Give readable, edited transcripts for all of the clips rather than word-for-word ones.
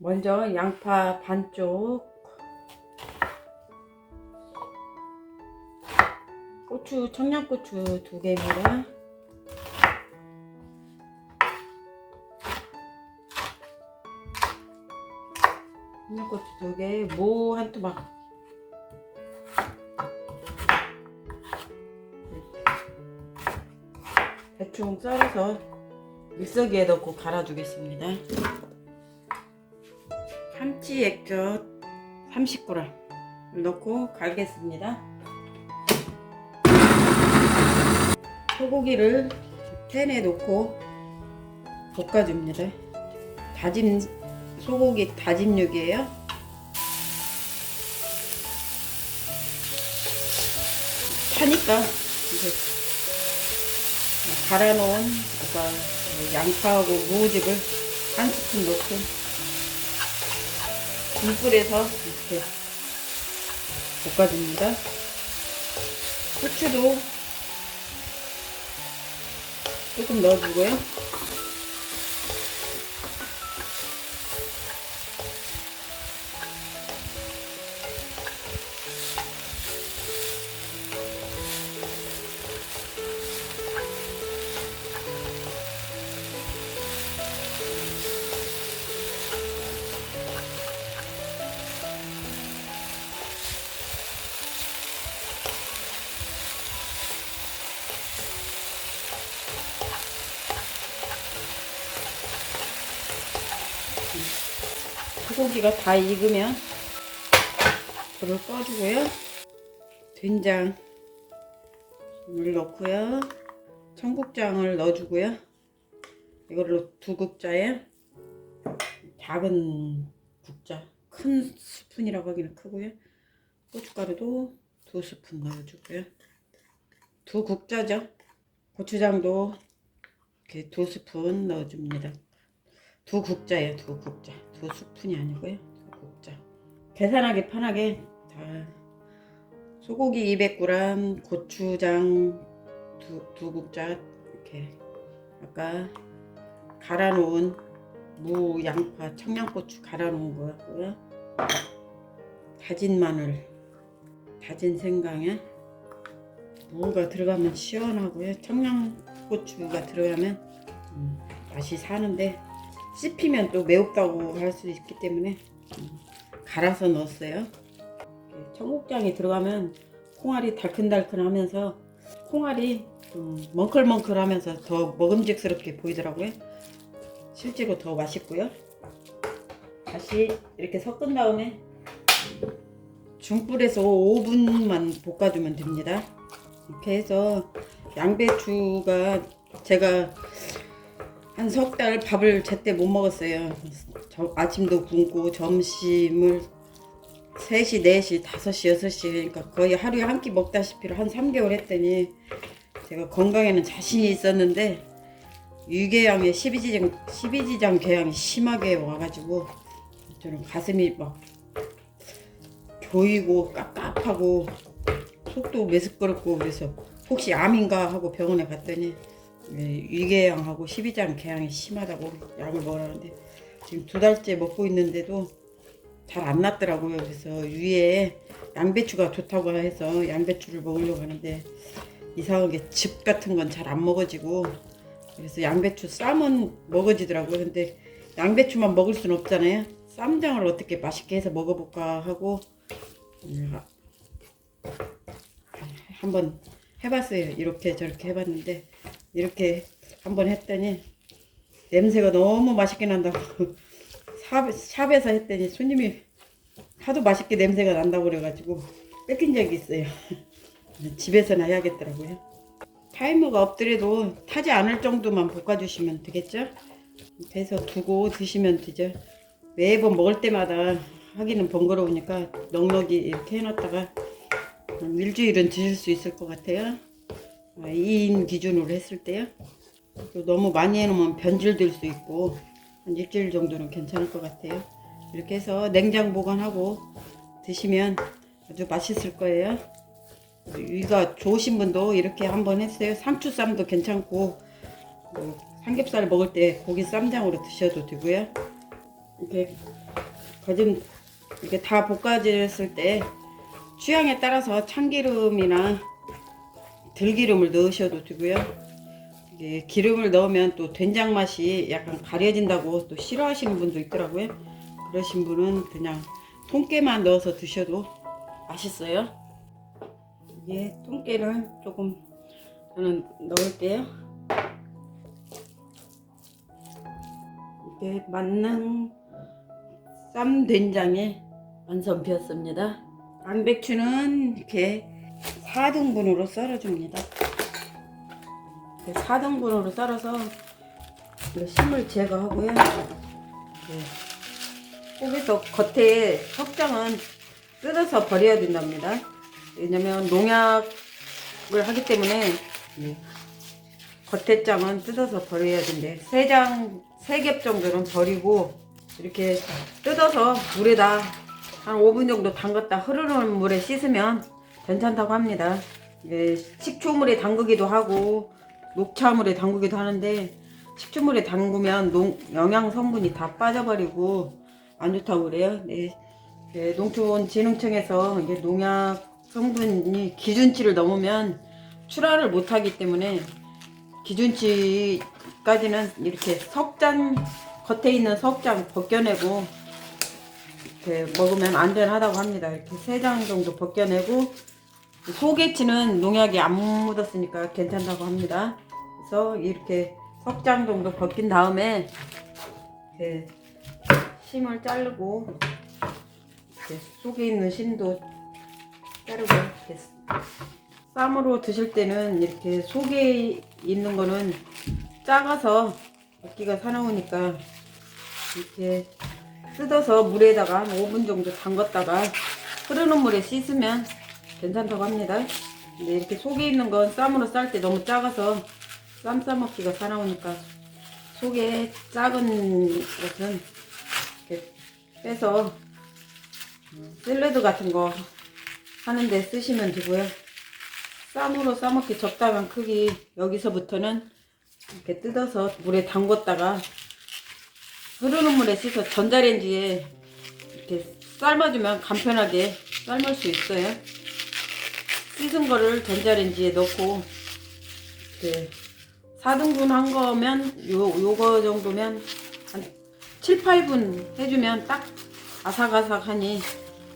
먼저 양파 반쪽, 고추, 청양고추 2개입니다. 청양고추 2개, 무 한 토막, 대충 썰어서 믹서기에 넣고 갈아주겠습니다. 참치 액젓 30g 넣고 갈겠습니다. 소고기를 팬에 넣고 볶아줍니다. 다진 소고기 다짐육이에요. 타니까 이제 갈아놓은 양파하고 무즙을 한 스푼 넣고 중불에서 이렇게 볶아줍니다. 후추도 조금 넣어주고요. 소고기가 다 익으면 불을 꺼주고요. 된장 물 넣고요. 청국장을 넣어주고요. 이걸로 2국자에 작은 국자, 큰 스푼이라고 하기는 크고요. 고춧가루도 2스푼 넣어주고요. 2국자죠. 고추장도 이렇게 2스푼 넣어줍니다. 2국자예요. 2국자. 2스푼이 아니고요. 2국자. 계산하기 편하게 다 소고기 200g, 고추장 2국자 이렇게 아까 갈아놓은 무, 양파, 청양고추 갈아놓은 거고요. 다진 마늘, 다진 생강에 무가 들어가면 시원하고요. 청양고추가 들어가면 맛이 사는데 씹히면 또 매웁다고 할 수 있기 때문에 갈아서 넣었어요. 청국장이 들어가면 콩알이 달큰달큰하면서 콩알이 멍클멍클하면서 더 먹음직스럽게 보이더라고요. 실제로 더 맛있고요. 다시 이렇게 섞은 다음에 중불에서 5분만 볶아주면 됩니다. 이렇게 해서 양배추가 제가 한 석 달 밥을 제때 못 먹었어요. 아침도 굶고 점심을 3시, 4시, 5시, 6시 그러니까 거의 하루에 한 끼 먹다시피 한 3개월 했더니 제가 건강에는 자신이 있었는데 유궤양에 12지장 궤양이 심하게 와가지고 저는 가슴이 막 조이고 깝깝하고 속도 메스꺼웠고 그래서 혹시 암인가 하고 병원에 갔더니 위궤양하고 12장 궤양이 심하다고 약을 먹으라는데 지금 2달째 먹고 있는데도 잘 안 낫더라고요. 그래서 위에 양배추가 좋다고 해서 양배추를 먹으려고 하는데 이상하게 즙 같은 건 잘 안 먹어지고 그래서 양배추 쌈은 먹어지더라고요. 근데 양배추만 먹을 순 없잖아요. 쌈장을 어떻게 맛있게 해서 먹어볼까 하고 한번 해봤어요. 이렇게 저렇게 해봤는데 이렇게 한번 했더니 냄새가 너무 맛있게 난다고 샵에서 했더니 손님이 하도 맛있게 냄새가 난다고 그래가지고 뺏긴 적이 있어요. 집에서는 해야겠더라고요. 타이머가 없더라도 타지 않을 정도만 볶아주시면 되겠죠. 그래서 두고 드시면 되죠. 매번 먹을 때마다 하기는 번거로우니까 넉넉히 이렇게 해놨다가 일주일은 드실 수 있을 것 같아요. 2인 기준으로 했을 때요. 또 너무 많이 해놓으면 변질될 수 있고 한 일주일 정도는 괜찮을 것 같아요. 이렇게 해서 냉장 보관하고 드시면 아주 맛있을 거예요. 위가 좋으신 분도 이렇게 한번 했어요. 상추쌈도 괜찮고 삼겹살 먹을 때 고기 쌈장으로 드셔도 되고요. 이렇게 거진 이렇게 다 볶아졌을 때 취향에 따라서 참기름이나 들기름을 넣으셔도 되고요. 이게 기름을 넣으면 또 된장 맛이 약간 가려진다고 또 싫어하시는 분도 있더라고요. 그러신 분은 그냥 통깨만 넣어서 드셔도 맛있어요. 이게 통깨를 조금 저는 넣을게요. 이게 만능 쌈된장의 완성되었습니다. 양배추는 이렇게 4등분으로 썰어줍니다. 4등분으로 썰어서 심을 제거하고요. 꼭에서 겉에 석장은 뜯어서 버려야 된답니다. 왜냐면 농약을 하기 때문에 겉에 장은 뜯어서 버려야 된대. 3겹 정도는 버리고 이렇게 뜯어서 물에다 한 5분 정도 담갔다 흐르는 물에 씻으면 괜찮다고 합니다. 식초물에 담그기도 하고 녹차물에 담그기도 하는데 식초물에 담그면 영양 성분이 다 빠져버리고 안 좋다고 그래요. 농촌진흥청에서 이게 농약 성분이 기준치를 넘으면 출하를 못하기 때문에 기준치까지는 이렇게 석잔 겉에 있는 석장 벗겨내고 이렇게 먹으면 안전하다고 합니다. 이렇게 3장 정도 벗겨내고 소개치는 농약이 안 묻었으니까 괜찮다고 합니다. 그래서 이렇게 석장 정도 벗긴 다음에 이렇게 심을 자르고 이렇게 속에 있는 심도 자르고 이렇게 쌈으로 드실 때는 이렇게 속에 있는 거는 작아서 먹기가 사나우니까 이렇게 뜯어서 물에다가 한 5분 정도 담갔다가 흐르는 물에 씻으면 괜찮다고 합니다. 근데 이렇게 속에 있는 건 쌈으로 쌀 때 너무 작아서 쌈 싸먹기가 사나우니까 속에 작은 것은 이렇게 빼서 샐러드 같은 거 하는데 쓰시면 되고요. 쌈으로 싸먹기 적당한 크기 여기서부터는 이렇게 뜯어서 물에 담궜다가 흐르는 물에 씻어 전자레인지에 이렇게 삶아주면 간편하게 삶을 수 있어요. 씻은 거를 전자레인지에 넣고 이렇게 4등분 한 거면 요거 정도면 한 7, 8분 해주면 딱 아삭아삭하니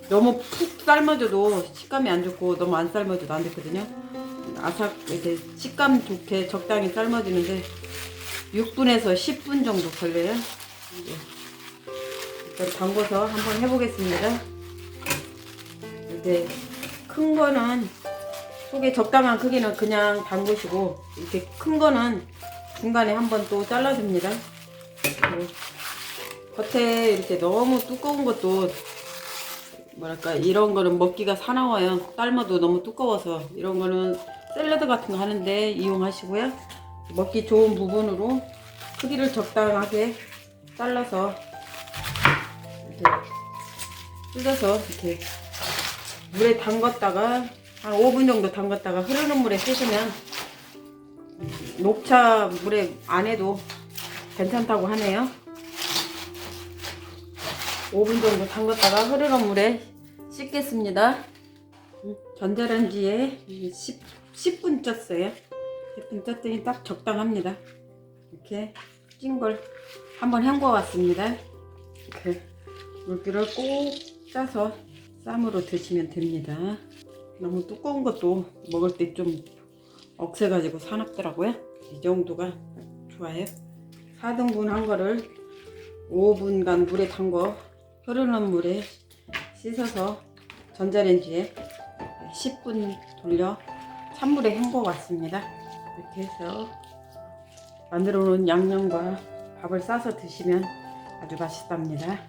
너무 푹 삶아줘도 식감이 안 좋고 너무 안 삶아줘도 안 좋거든요. 이렇게 식감 좋게 적당히 삶아주는데 6분에서 10분 정도 걸려요. 일단 담궈서 한번 해보겠습니다. 이렇게 큰 거는 속에 적당한 크기는 그냥 담그시고 이렇게 큰 거는 중간에 한번 또 잘라줍니다. 겉에 이렇게 너무 두꺼운 것도 뭐랄까 이런 거는 먹기가 사나워요. 삶아도 너무 두꺼워서 이런 거는 샐러드 같은 거 하는데 이용하시고요. 먹기 좋은 부분으로 크기를 적당하게 잘라서 이렇게 뜯어서 이렇게 물에 담갔다가 한 5분 정도 담갔다가 흐르는 물에 씻으면 녹차 물에 안 해도 괜찮다고 하네요. 5분 정도 담갔다가 흐르는 물에 씻겠습니다. 전자레인지에 10분 쪘어요. 10분 쪘더니 딱 적당합니다. 이렇게 찐 걸 한번 헹궈 왔습니다. 이렇게 물기를 꼭 짜서 쌈으로 드시면 됩니다. 너무 두꺼운 것도 먹을 때 좀 억세가지고 사납더라고요. 이 정도가 좋아요. 4등분 한 거를 5분간 물에 담궈 흐르는 물에 씻어서 전자레인지에 10분 돌려 찬물에 헹궈 왔습니다. 이렇게 해서 만들어 놓은 양념과 밥을 싸서 드시면 아주 맛있답니다.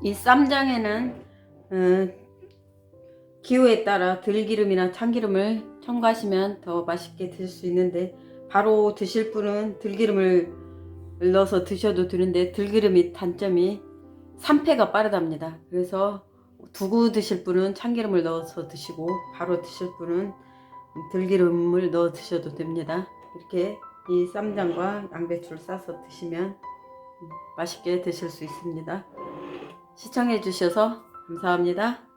이 쌈장에는 기호에 따라 들기름이나 참기름을 첨가하시면 더 맛있게 드실 수 있는데 바로 드실 분은 들기름을 넣어서 드셔도 되는데 들기름이 단점이 산패가 빠르답니다. 그래서 두고 드실 분은 참기름을 넣어서 드시고 바로 드실 분은 들기름을 넣어 드셔도 됩니다. 이렇게 이 쌈장과 양배추를 싸서 드시면 맛있게 드실 수 있습니다. 시청해 주셔서 감사합니다.